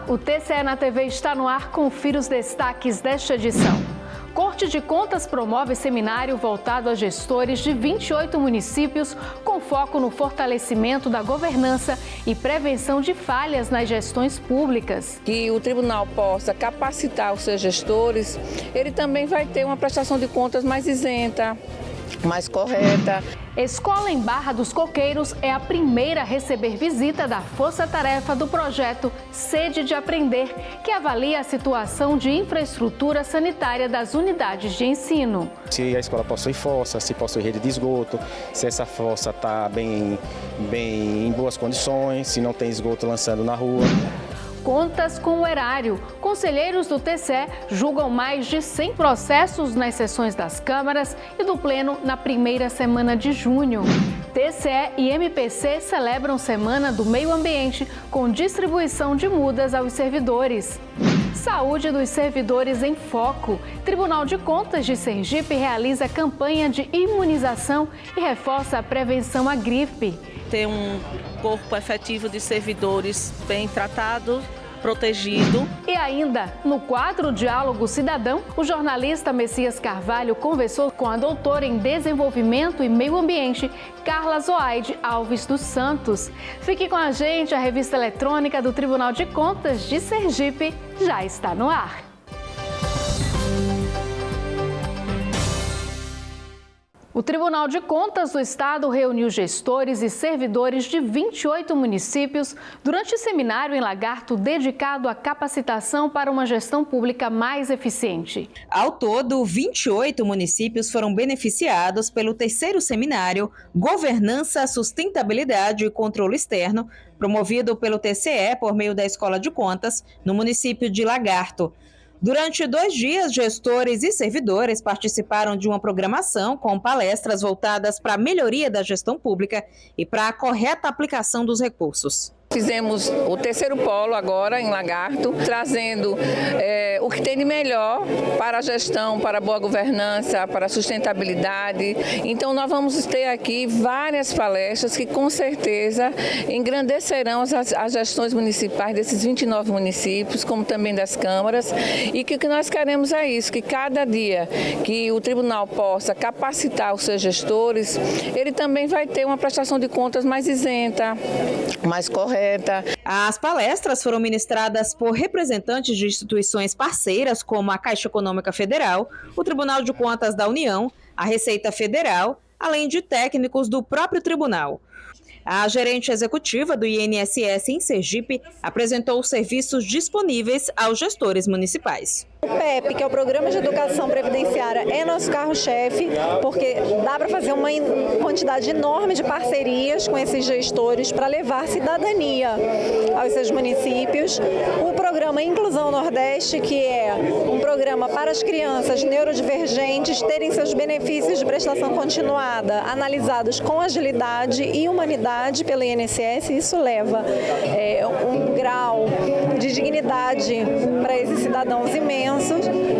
o TCE na TV está no ar. Confira os destaques desta edição. Corte de Contas promove seminário voltado a gestores de 28 municípios com foco no fortalecimento da governança e prevenção de falhas nas gestões públicas. Que o tribunal possa capacitar os seus gestores, ele também vai ter uma prestação de contas mais isenta, mais correta. Escola em Barra dos Coqueiros é a primeira a receber visita da força-tarefa do projeto Sede de Aprender, que avalia a situação de infraestrutura sanitária das unidades de ensino. Se a escola possui fossa, se possui rede de esgoto, se essa fossa está bem em boas condições, se não tem esgoto lançando na rua. Contas com o erário. Conselheiros do TCE julgam mais de 100 processos nas sessões das câmaras e do Pleno na primeira semana de junho. TCE e MPC celebram Semana do Meio Ambiente com distribuição de mudas aos servidores. Saúde dos servidores em foco. Tribunal de Contas de Sergipe realiza campanha de imunização e reforça a prevenção à gripe. Ter um corpo efetivo de servidores bem tratado, protegido. E ainda, no quadro Diálogo Cidadão, o jornalista Messias Carvalho conversou com a doutora em Desenvolvimento e Meio Ambiente, Carla Zoaide Alves dos Santos. Fique com a gente, a revista eletrônica do Tribunal de Contas de Sergipe já está no ar. O Tribunal de Contas do Estado reuniu gestores e servidores de 28 municípios durante seminário em Lagarto dedicado à capacitação para uma gestão pública mais eficiente. Ao todo, 28 municípios foram beneficiados pelo terceiro seminário Governança, Sustentabilidade e Controle Externo, promovido pelo TCE por meio da Escola de Contas, no município de Lagarto. Durante 2 dias, gestores e servidores participaram de uma programação com palestras voltadas para a melhoria da gestão pública e para a correta aplicação dos recursos. Fizemos o terceiro polo agora em Lagarto, trazendo o que tem de melhor para a gestão, para a boa governança, para a sustentabilidade. Então nós vamos ter aqui várias palestras que com certeza engrandecerão as gestões municipais desses 29 municípios, como também das câmaras. E que o que nós queremos é isso, que cada dia que o tribunal possa capacitar os seus gestores, ele também vai ter uma prestação de contas mais isenta, mais correta. As palestras foram ministradas por representantes de instituições parceiras, como a Caixa Econômica Federal, o Tribunal de Contas da União, a Receita Federal, além de técnicos do próprio tribunal. A gerente executiva do INSS em Sergipe apresentou os serviços disponíveis aos gestores municipais. O PEP, que é o Programa de Educação Previdenciária, é nosso carro-chefe, porque dá para fazer uma quantidade enorme de parcerias com esses gestores para levar cidadania aos seus municípios. O programa Inclusão Nordeste, que é um programa para as crianças neurodivergentes terem seus benefícios de prestação continuada analisados com agilidade e humanidade pelo INSS. Isso leva um grau de dignidade para esses cidadãos imensos.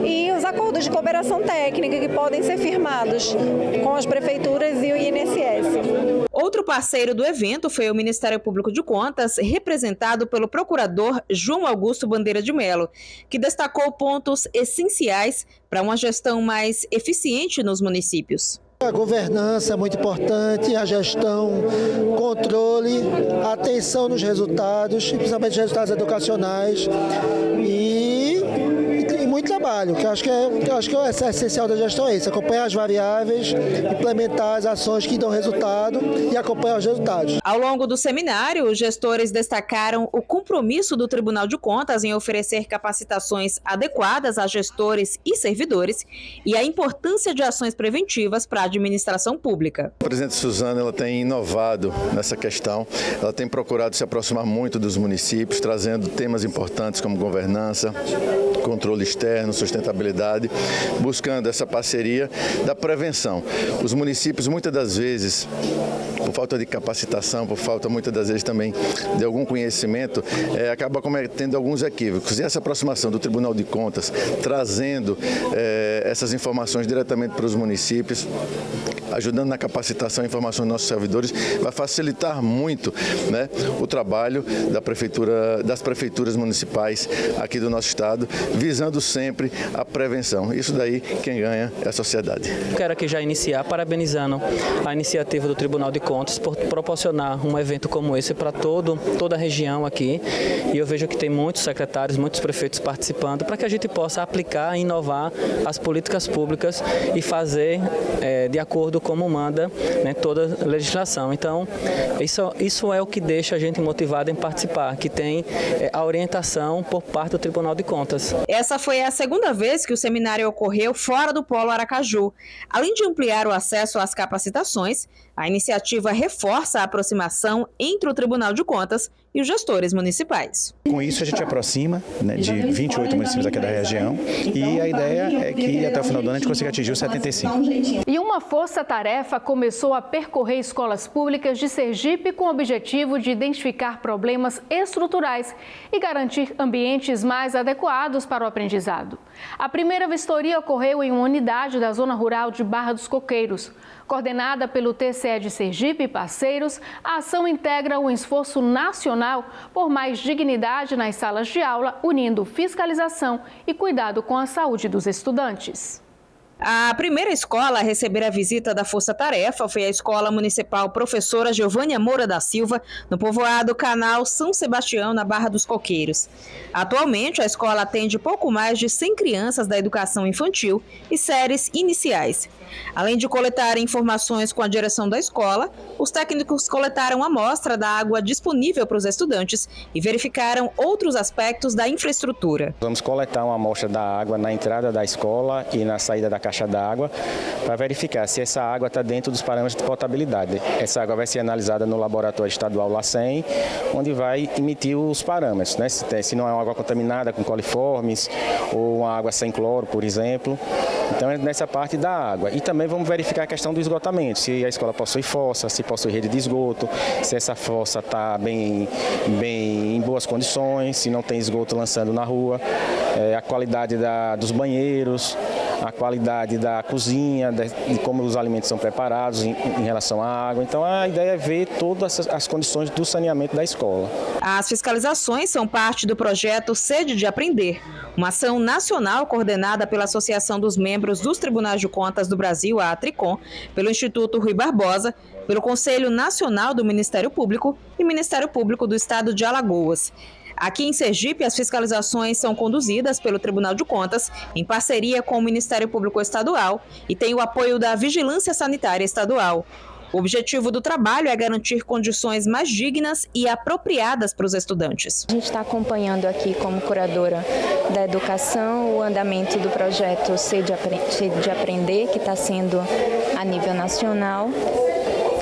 E os acordos de cooperação técnica que podem ser firmados com as prefeituras e o INSS. Outro parceiro do evento foi o Ministério Público de Contas, representado pelo procurador João Augusto Bandeira de Mello, que destacou pontos essenciais para uma gestão mais eficiente nos municípios. A governança é muito importante, a gestão, controle, atenção nos resultados, principalmente os resultados educacionais e muito trabalho, que eu acho que é essencial da gestão é isso, acompanhar as variáveis, implementar as ações que dão resultado e acompanhar os resultados. Ao longo do seminário, os gestores destacaram o compromisso do Tribunal de Contas em oferecer capacitações adequadas a gestores e servidores e a importância de ações preventivas para a administração pública. A presidente Suzana ela tem inovado nessa questão, ela tem procurado se aproximar muito dos municípios, trazendo temas importantes como governança, controle externo, sustentabilidade, buscando essa parceria da prevenção. Os municípios, muitas das vezes, por falta de capacitação, por falta, muitas das vezes, também de algum conhecimento, acaba cometendo alguns equívocos. E essa aproximação do Tribunal de Contas, trazendo essas informações diretamente para os municípios, ajudando na capacitação e informação dos nossos servidores, vai facilitar muito, né, o trabalho das prefeituras municipais aqui do nosso estado, visando sempre a prevenção. Isso daí, quem ganha é a sociedade. Quero aqui já iniciar parabenizando a iniciativa do Tribunal de Contas por proporcionar um evento como esse para toda a região aqui. E eu vejo que tem muitos secretários, muitos prefeitos participando para que a gente possa aplicar e inovar as políticas públicas e fazer de acordo como manda, né, toda a legislação. Então, isso é o que deixa a gente motivado em participar, que tem a orientação por parte do Tribunal de Contas. Essa foi a segunda vez que o seminário ocorreu fora do Polo Aracaju. Além de ampliar o acesso às capacitações, a iniciativa reforça a aproximação entre o Tribunal de Contas e os gestores municipais. Com isso, a gente aproxima, né, de 28 municípios aqui da região, e a ideia é que até o final do ano a gente consiga atingir os 75. E uma força-tarefa começou a percorrer escolas públicas de Sergipe com o objetivo de identificar problemas estruturais e garantir ambientes mais adequados para o aprendizado. A primeira vistoria ocorreu em uma unidade da zona rural de Barra dos Coqueiros. Coordenada pelo TCE de Sergipe e parceiros, a ação integra um esforço nacional por mais dignidade nas salas de aula, unindo fiscalização e cuidado com a saúde dos estudantes. A primeira escola a receber a visita da Força Tarefa foi a Escola Municipal Professora Giovânia Moura da Silva, no povoado Canal São Sebastião, na Barra dos Coqueiros. Atualmente, a escola atende pouco mais de 100 crianças da educação infantil e séries iniciais. Além de coletar informações com a direção da escola, os técnicos coletaram amostra da água disponível para os estudantes e verificaram outros aspectos da infraestrutura. Vamos coletar uma amostra da água na entrada da escola e na saída da caixa d'água para verificar se essa água está dentro dos parâmetros de potabilidade. Essa água vai ser analisada no laboratório estadual LACEN, onde vai emitir os parâmetros, né? Se não é uma água contaminada com coliformes ou uma água sem cloro, por exemplo. Então é nessa parte da água. E também vamos verificar a questão do esgotamento, se a escola possui fossa, se possui rede de esgoto, se essa fossa está bem em boas condições, se não tem esgoto lançando na rua, a qualidade dos banheiros, a qualidade da cozinha, de como os alimentos são preparados em relação à água. Então a ideia é ver todas as condições do saneamento da escola. As fiscalizações são parte do projeto Sede de Aprender, uma ação nacional coordenada pela Associação dos Membros dos Tribunais de Contas do Brasil, a Atricom, pelo Instituto Rui Barbosa, pelo Conselho Nacional do Ministério Público e Ministério Público do Estado de Alagoas. Aqui em Sergipe, as fiscalizações são conduzidas pelo Tribunal de Contas, em parceria com o Ministério Público Estadual, e tem o apoio da Vigilância Sanitária Estadual. O objetivo do trabalho é garantir condições mais dignas e apropriadas para os estudantes. A gente está acompanhando aqui, como curadora da educação, o andamento do projeto Sede de Aprender, que está sendo a nível nacional.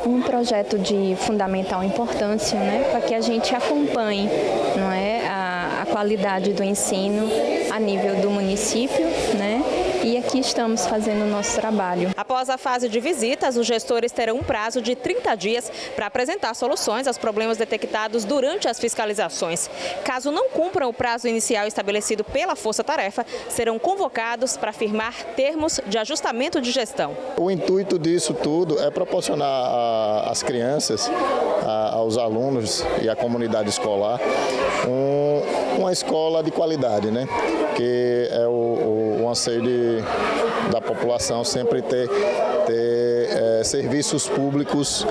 Um projeto de fundamental importância, né, para que a gente acompanhe, não é, a qualidade do ensino a nível do município, né? E aqui estamos fazendo o nosso trabalho. Após a fase de visitas, os gestores terão um prazo de 30 dias para apresentar soluções aos problemas detectados durante as fiscalizações. Caso não cumpram o prazo inicial estabelecido pela Força Tarefa, serão convocados para firmar termos de ajustamento de gestão. O intuito disso tudo é proporcionar às crianças, aos alunos e à comunidade escolar uma escola de qualidade, né? Que é o anseio da população sempre ter serviços públicos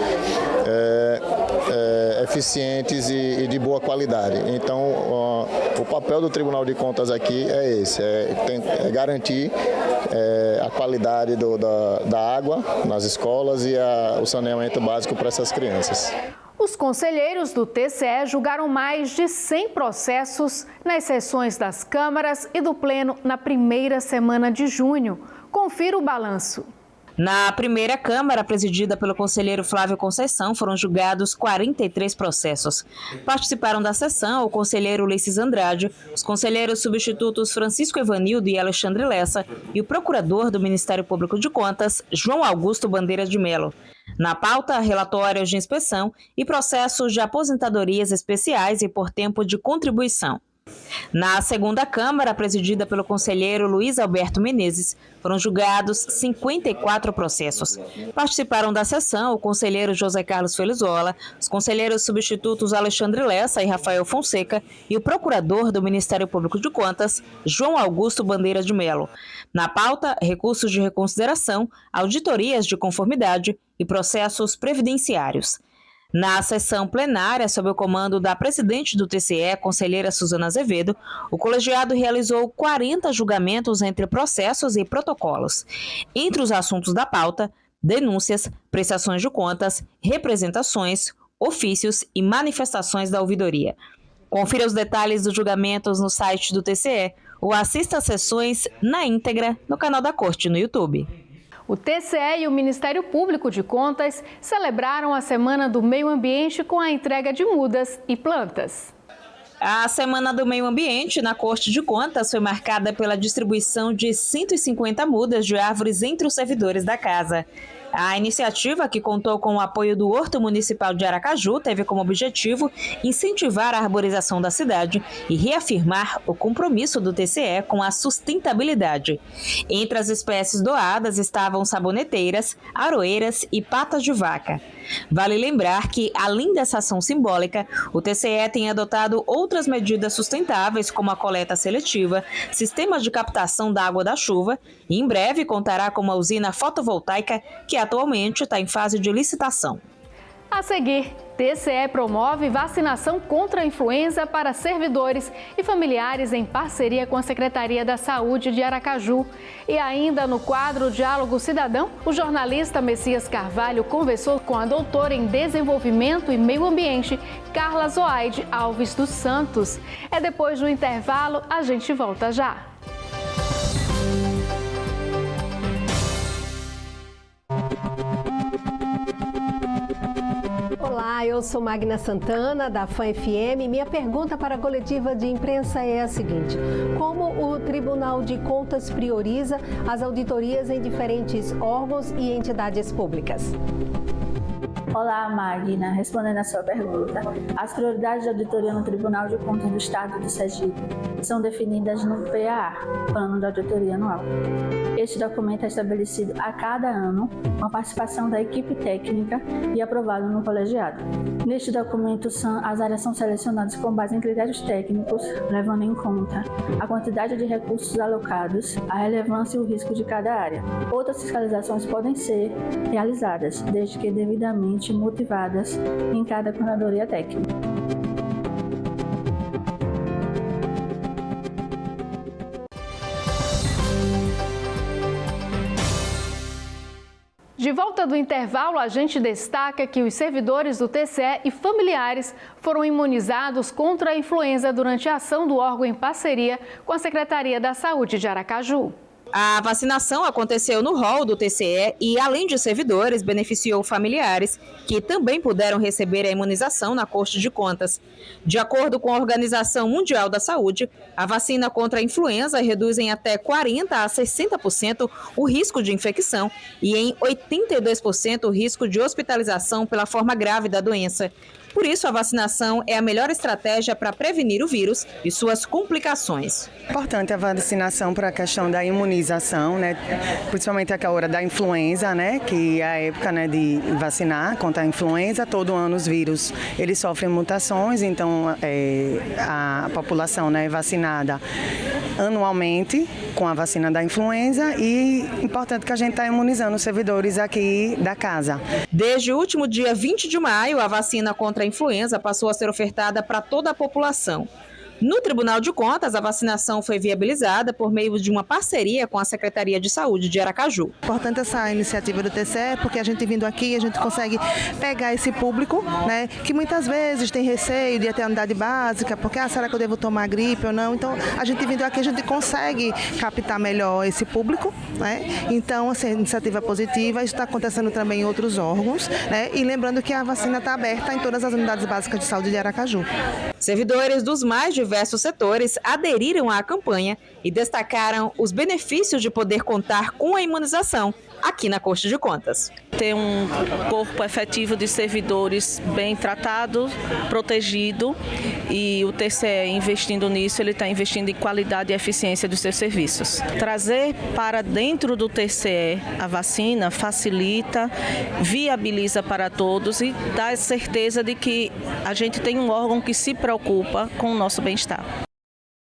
eficientes e de boa qualidade. Então, o papel do Tribunal de Contas aqui é esse, é garantir a qualidade da água nas escolas e o saneamento básico para essas crianças. Os conselheiros do TCE julgaram mais de 100 processos nas sessões das câmaras e do Pleno na primeira semana de junho. Confira o balanço. Na primeira Câmara, presidida pelo conselheiro Flávio Conceição, foram julgados 43 processos. Participaram da sessão o conselheiro Ulisses Andrade, os conselheiros substitutos Francisco Evanildo e Alexandre Lessa e o procurador do Ministério Público de Contas, João Augusto Bandeira de Melo. Na pauta, relatórios de inspeção e processos de aposentadorias especiais e por tempo de contribuição. Na segunda Câmara, presidida pelo conselheiro Luiz Alberto Menezes, foram julgados 54 processos. Participaram da sessão o conselheiro José Carlos Felizola, os conselheiros substitutos Alexandre Lessa e Rafael Fonseca e o procurador do Ministério Público de Contas, João Augusto Bandeira de Melo. Na pauta, recursos de reconsideração, auditorias de conformidade e processos previdenciários. Na sessão plenária, sob o comando da presidente do TCE, conselheira Suzana Azevedo, o colegiado realizou 40 julgamentos entre processos e protocolos. Entre os assuntos da pauta, denúncias, prestações de contas, representações, ofícios e manifestações da ouvidoria. Confira os detalhes dos julgamentos no site do TCE ou assista às sessões na íntegra no canal da Corte no YouTube. O TCE e o Ministério Público de Contas celebraram a Semana do Meio Ambiente com a entrega de mudas e plantas. A Semana do Meio Ambiente na Corte de Contas foi marcada pela distribuição de 150 mudas de árvores entre os servidores da casa. A iniciativa, que contou com o apoio do Horto Municipal de Aracaju, teve como objetivo incentivar a arborização da cidade e reafirmar o compromisso do TCE com a sustentabilidade. Entre as espécies doadas estavam saboneteiras, aroeiras e patas de vaca. Vale lembrar que, além dessa ação simbólica, o TCE tem adotado outras medidas sustentáveis, como a coleta seletiva, sistemas de captação da água da chuva e, em breve, contará com uma usina fotovoltaica que atualmente está em fase de licitação. A seguir, TCE promove vacinação contra a influenza para servidores e familiares em parceria com a Secretaria da Saúde de Aracaju. E ainda no quadro Diálogo Cidadão, o jornalista Messias Carvalho conversou com a doutora em Desenvolvimento e Meio Ambiente, Carla Zoaide Alves dos Santos. É depois do intervalo, a gente volta já. Olá, eu sou Magna Santana, da FAM-FM. Minha pergunta para a coletiva de imprensa é a seguinte: como o Tribunal de Contas prioriza as auditorias em diferentes órgãos e entidades públicas? Olá, Magna. Respondendo a sua pergunta, as prioridades de auditoria no Tribunal de Contas do Estado do Sergipe são definidas no PAA, Plano de Auditoria Anual. Este documento é estabelecido a cada ano, com a participação da equipe técnica e aprovado no colegiado. Neste documento, as áreas são selecionadas com base em critérios técnicos, levando em conta a quantidade de recursos alocados, a relevância e o risco de cada área. Outras fiscalizações podem ser realizadas, desde que devidamente motivadas em cada coordenadoria técnica. De volta do intervalo, a gente destaca que os servidores do TCE e familiares foram imunizados contra a influenza durante a ação do órgão em parceria com a Secretaria da Saúde de Aracaju. A vacinação aconteceu no hall do TCE e, além de servidores, beneficiou familiares que também puderam receber a imunização na Corte de Contas. De acordo com a Organização Mundial da Saúde, a vacina contra a influenza reduz em até 40% a 60% o risco de infecção e em 82% o risco de hospitalização pela forma grave da doença. Por isso, a vacinação é a melhor estratégia para prevenir o vírus e suas complicações. Importante a vacinação para a questão da imunização, né? Principalmente a hora da influenza, né? Que é a época, né, de vacinar contra a influenza. Todo ano os vírus eles sofrem mutações, então a população, né, é vacinada anualmente com a vacina da influenza e importante que a gente está imunizando os servidores aqui da casa. Desde o último dia 20 de maio, a vacina contra a influenza passou a ser ofertada para toda a população. No Tribunal de Contas, a vacinação foi viabilizada por meio de uma parceria com a Secretaria de Saúde de Aracaju. Importante essa iniciativa do TCE, porque a gente vindo aqui, a gente consegue pegar esse público, né, que muitas vezes tem receio de ir até a unidade básica, porque será que eu devo tomar gripe ou não? Então, a gente vindo aqui, a gente consegue captar melhor esse público, né? Então, assim, iniciativa positiva, isso está acontecendo também em outros órgãos, né? E lembrando que a vacina está aberta em todas as unidades básicas de saúde de Aracaju. Servidores dos mais diversos diversos setores aderiram à campanha e destacaram os benefícios de poder contar com a imunização aqui na Corte de Contas. Ter um corpo efetivo de servidores bem tratado, protegido, e o TCE investindo nisso, ele está investindo em qualidade e eficiência dos seus serviços. Trazer para dentro do TCE a vacina facilita, viabiliza para todos e dá certeza de que a gente tem um órgão que se preocupa com o nosso bem-estar.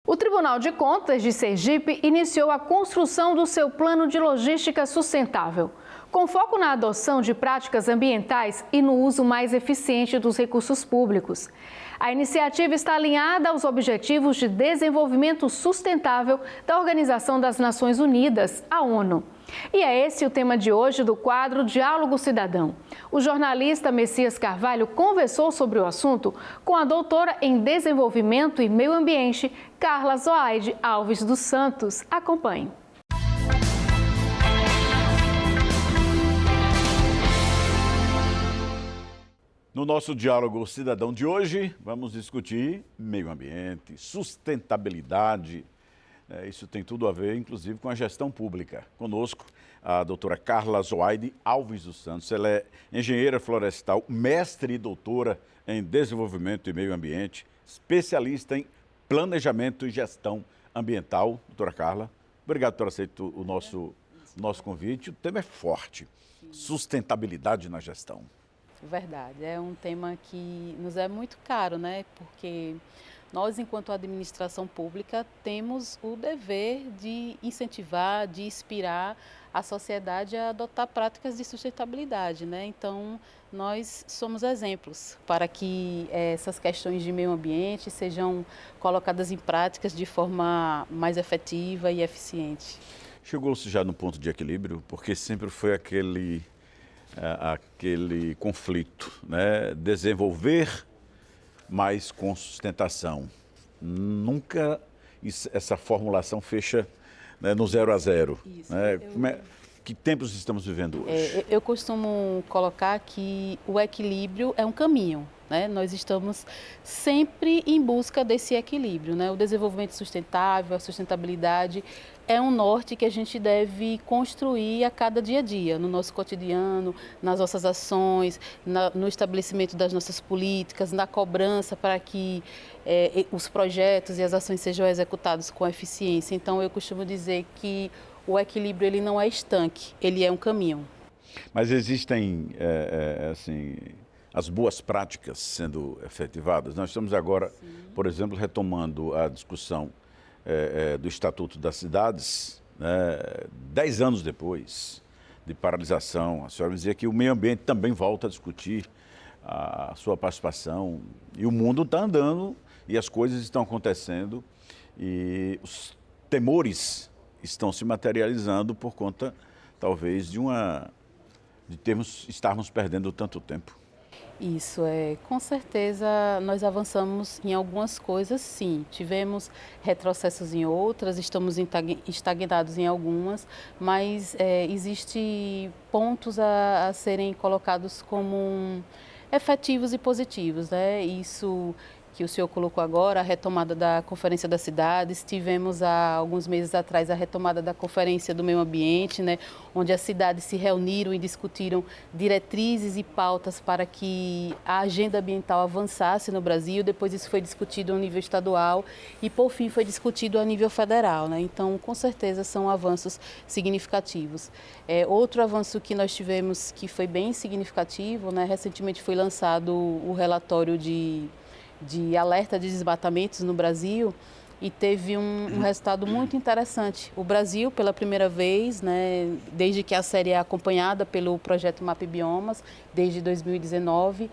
O Tribunal de Contas de Sergipe iniciou a construção do seu plano de logística sustentável, com foco na adoção de práticas ambientais e no uso mais eficiente dos recursos públicos. A iniciativa está alinhada aos Objetivos de Desenvolvimento Sustentável da Organização das Nações Unidas, a ONU. E é esse o tema de hoje do quadro Diálogo Cidadão. O jornalista Messias Carvalho conversou sobre o assunto com a doutora em Desenvolvimento e Meio Ambiente, Carla Zoaide Alves dos Santos. Acompanhe. No nosso Diálogo Cidadão de hoje, vamos discutir meio ambiente, sustentabilidade. Isso tem tudo a ver, inclusive, com a gestão pública. Conosco, a doutora Carla Zoaide Alves dos Santos. Ela é engenheira florestal, mestre e doutora em desenvolvimento e meio ambiente, especialista em planejamento e gestão ambiental. Doutora Carla, obrigado por aceitar o nosso convite. O tema é forte, sustentabilidade na gestão. Verdade, é um tema que nos é muito caro, né? Porque nós, enquanto administração pública, temos o dever de incentivar, de inspirar a sociedade a adotar práticas de sustentabilidade, né? Então, nós somos exemplos para que essas questões de meio ambiente sejam colocadas em práticas de forma mais efetiva e eficiente. Chegou-se já no ponto de equilíbrio, porque sempre foi aquele conflito, né? Desenvolver, mas com sustentação. Nunca essa formulação fecha, né, no 0 a 0. Isso, né? Que tempos estamos vivendo hoje? Eu costumo colocar que o equilíbrio é um caminho, né? Nós estamos sempre em busca desse equilíbrio, né? O desenvolvimento sustentável, a sustentabilidade é um norte que a gente deve construir a cada dia a dia, no nosso cotidiano, nas nossas ações, no estabelecimento das nossas políticas, na cobrança para que os projetos e as ações sejam executados com eficiência. Então, eu costumo dizer que o equilíbrio ele não é estanque, ele é um caminho. Mas existem, assim, as boas práticas sendo efetivadas. Nós estamos agora, por exemplo, retomando a discussão do Estatuto das Cidades, né, 10 anos depois de paralisação. A senhora dizia que o meio ambiente também volta a discutir a sua participação. E o mundo está andando e as coisas estão acontecendo e os temores estão se materializando por conta, talvez, de estarmos perdendo tanto tempo. Isso, com certeza nós avançamos em algumas coisas, sim. Tivemos retrocessos em outras, estamos estagnados em algumas, mas existem pontos a serem colocados como efetivos e positivos, né? Isso que o senhor colocou agora, a retomada da Conferência das Cidades. Tivemos há alguns meses atrás a retomada da Conferência do Meio Ambiente, né, onde as cidades se reuniram e discutiram diretrizes e pautas para que a agenda ambiental avançasse no Brasil. Depois isso foi discutido a nível estadual e, por fim, foi discutido a nível federal, né? Então, com certeza, são avanços significativos. Outro avanço que nós tivemos que foi bem significativo, né, recentemente foi lançado o relatório de alerta de desmatamentos no Brasil e teve um resultado muito interessante. O Brasil, pela primeira vez, né, desde que a série é acompanhada pelo projeto MAP Biomas, desde 2019,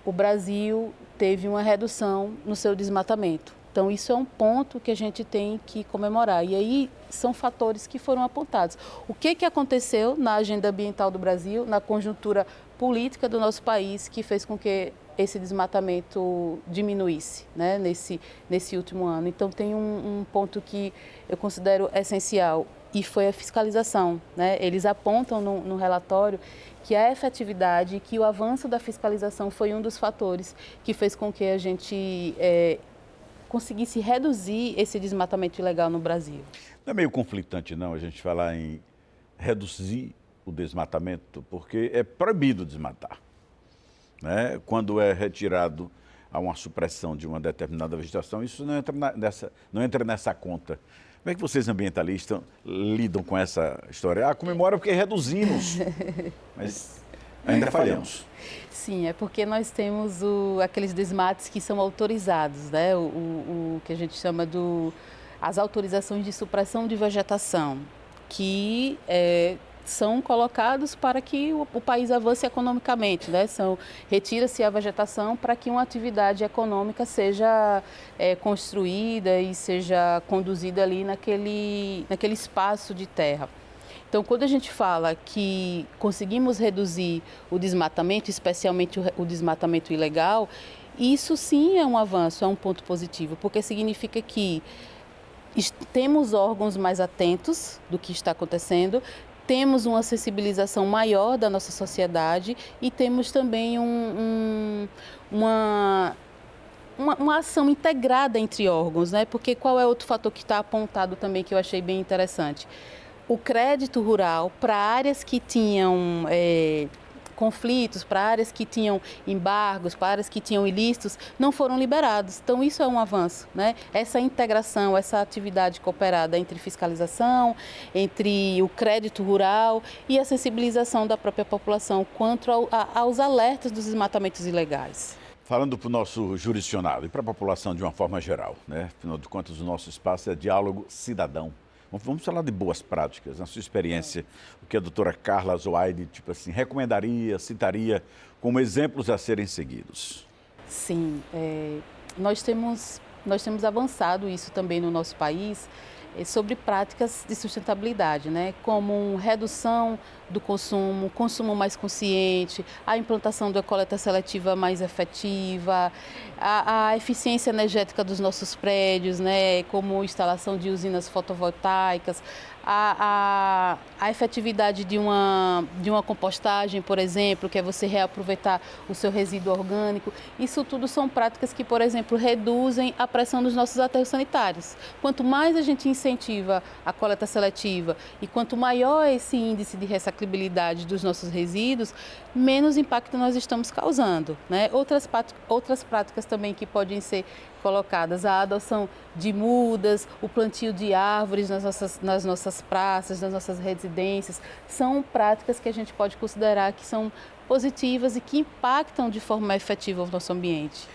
o Brasil teve uma redução no seu desmatamento. Então, isso é um ponto que a gente tem que comemorar. E aí, são fatores que foram apontados. O que aconteceu na agenda ambiental do Brasil, na conjuntura política do nosso país, que fez com que esse desmatamento diminuísse, né, nesse último ano. Então, tem um ponto que eu considero essencial e foi a fiscalização, né? Eles apontam no relatório que a efetividade e que o avanço da fiscalização foi um dos fatores que fez com que a gente conseguisse reduzir esse desmatamento ilegal no Brasil. Não é meio conflitante, não, a gente falar em reduzir o desmatamento, porque é proibido desmatar, né? Quando é retirado a uma supressão de uma determinada vegetação, isso não entra nessa conta. Como é que vocês ambientalistas lidam com essa história? Comemora porque reduzimos, mas ainda falhamos. Sim, é porque nós temos aqueles desmates que são autorizados, né? O que a gente chama as autorizações de supressão de vegetação, que são colocados para que o país avance economicamente, né? Retira-se a vegetação para que uma atividade econômica seja construída e seja conduzida ali naquele espaço de terra. Então, quando a gente fala que conseguimos reduzir o desmatamento, especialmente o desmatamento ilegal, isso sim é um avanço, é um ponto positivo, porque significa que temos órgãos mais atentos do que está acontecendo, temos uma sensibilização maior da nossa sociedade e temos também uma ação integrada entre órgãos, né? Porque qual é outro fator que está apontado também que eu achei bem interessante? O crédito rural para áreas que tinham conflitos, para áreas que tinham embargos, para áreas que tinham ilícitos, não foram liberados. Então, isso é um avanço, né? Essa integração, essa atividade cooperada entre fiscalização, entre o crédito rural e a sensibilização da própria população quanto aos alertas dos desmatamentos ilegais. Falando para o nosso jurisdicionado e para a população de uma forma geral, né? Afinal de contas, o nosso espaço é diálogo cidadão. Vamos falar de boas práticas, na sua experiência, o que a doutora Carla Zoaide, recomendaria, citaria como exemplos a serem seguidos? Sim, nós temos avançado isso também no nosso país sobre práticas de sustentabilidade, né? Como redução do consumo mais consciente, a implantação da coleta seletiva mais efetiva, a eficiência energética dos nossos prédios, né? Como instalação de usinas fotovoltaicas, a efetividade de uma compostagem, por exemplo, que é você reaproveitar o seu resíduo orgânico. Isso tudo são práticas que, por exemplo, reduzem a pressão dos nossos aterros sanitários. Quanto mais a gente incentiva a coleta seletiva e quanto maior esse índice de reciclabilidade dos nossos resíduos, menos impacto nós estamos causando, né? Outras práticas também que podem ser colocadas, a adoção de mudas, o plantio de árvores nas nossas praças, nas nossas residências, são práticas que a gente pode considerar que são positivas e que impactam de forma efetiva o nosso ambiente.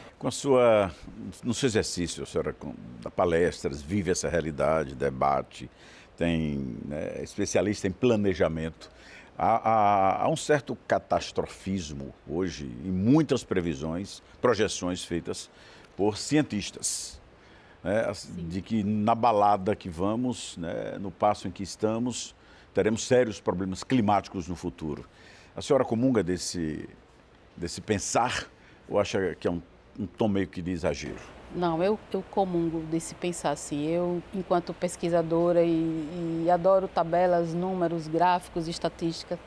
No seu exercício, a senhora dá palestras, vive essa realidade, debate, tem especialista em planejamento. Há um certo catastrofismo hoje em muitas previsões, projeções feitas por cientistas, né, de que na balada que vamos, né, no passo em que estamos, teremos sérios problemas climáticos no futuro. A senhora comunga desse pensar ou acha que é um tom meio que de exagero? Não, eu comungo desse pensar assim. Eu, enquanto pesquisadora e adoro tabelas, números, gráficos, estatísticas,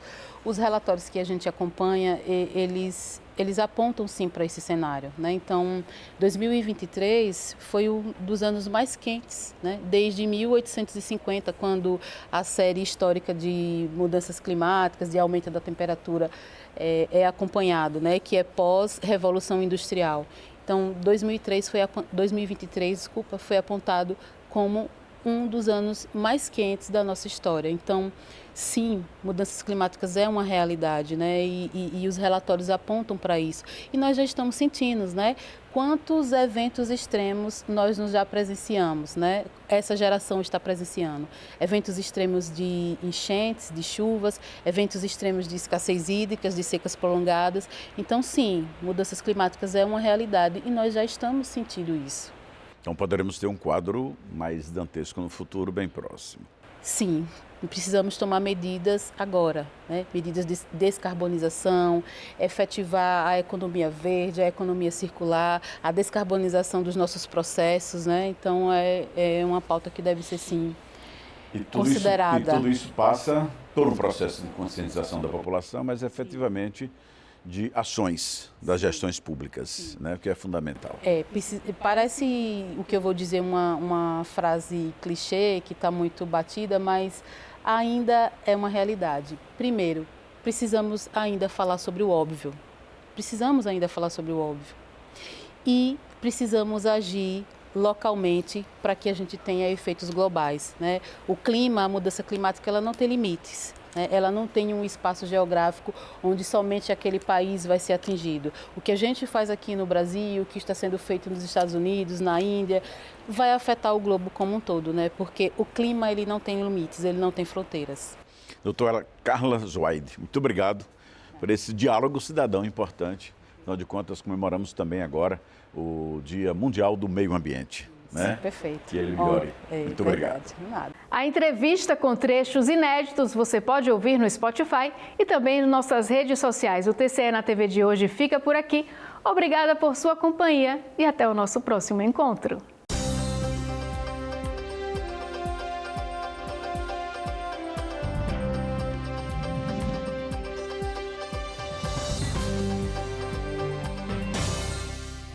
os relatórios que a gente acompanha, eles apontam sim para esse cenário, né? Então, 2023 foi um dos anos mais quentes, né? Desde 1850, quando a série histórica de mudanças climáticas, de aumento da temperatura é acompanhado, né? Que é pós-revolução industrial. Então, 2023 foi apontado como um dos anos mais quentes da nossa história. Então, sim, mudanças climáticas é uma realidade, né? E os relatórios apontam para isso. E nós já estamos sentindo, né? Quantos eventos extremos nós já presenciamos, né? Essa geração está presenciando. Eventos extremos de enchentes, de chuvas, eventos extremos de escassez hídrica, de secas prolongadas. Então, sim, mudanças climáticas é uma realidade e nós já estamos sentindo isso. Então, poderemos ter um quadro mais dantesco no futuro bem próximo. Sim, precisamos tomar medidas agora, né? Medidas de descarbonização, efetivar a economia verde, a economia circular, a descarbonização dos nossos processos, né? Então, é uma pauta que deve ser, sim, considerada. E tudo isso passa por um processo de conscientização da população, mas efetivamente de ações das gestões públicas, né, que é fundamental. Parece o que eu vou dizer uma frase clichê que está muito batida, mas ainda é uma realidade. Primeiro, precisamos ainda falar sobre o óbvio. E precisamos agir localmente para que a gente tenha efeitos globais, né? O clima, a mudança climática, ela não tem limites. Ela não tem um espaço geográfico onde somente aquele país vai ser atingido. O que a gente faz aqui no Brasil, o que está sendo feito nos Estados Unidos, na Índia, vai afetar o globo como um todo, né? Porque o clima ele não tem limites, ele não tem fronteiras. Doutora Carla Zweide, muito obrigado por esse diálogo cidadão importante. Afinal de contas, comemoramos também agora o Dia Mundial do Meio Ambiente. Né? Sim, perfeito. Que ele melhore. Muito obrigado. A entrevista com trechos inéditos você pode ouvir no Spotify e também nas nossas redes sociais. O TCE na TV de hoje fica por aqui. Obrigada por sua companhia e até o nosso próximo encontro.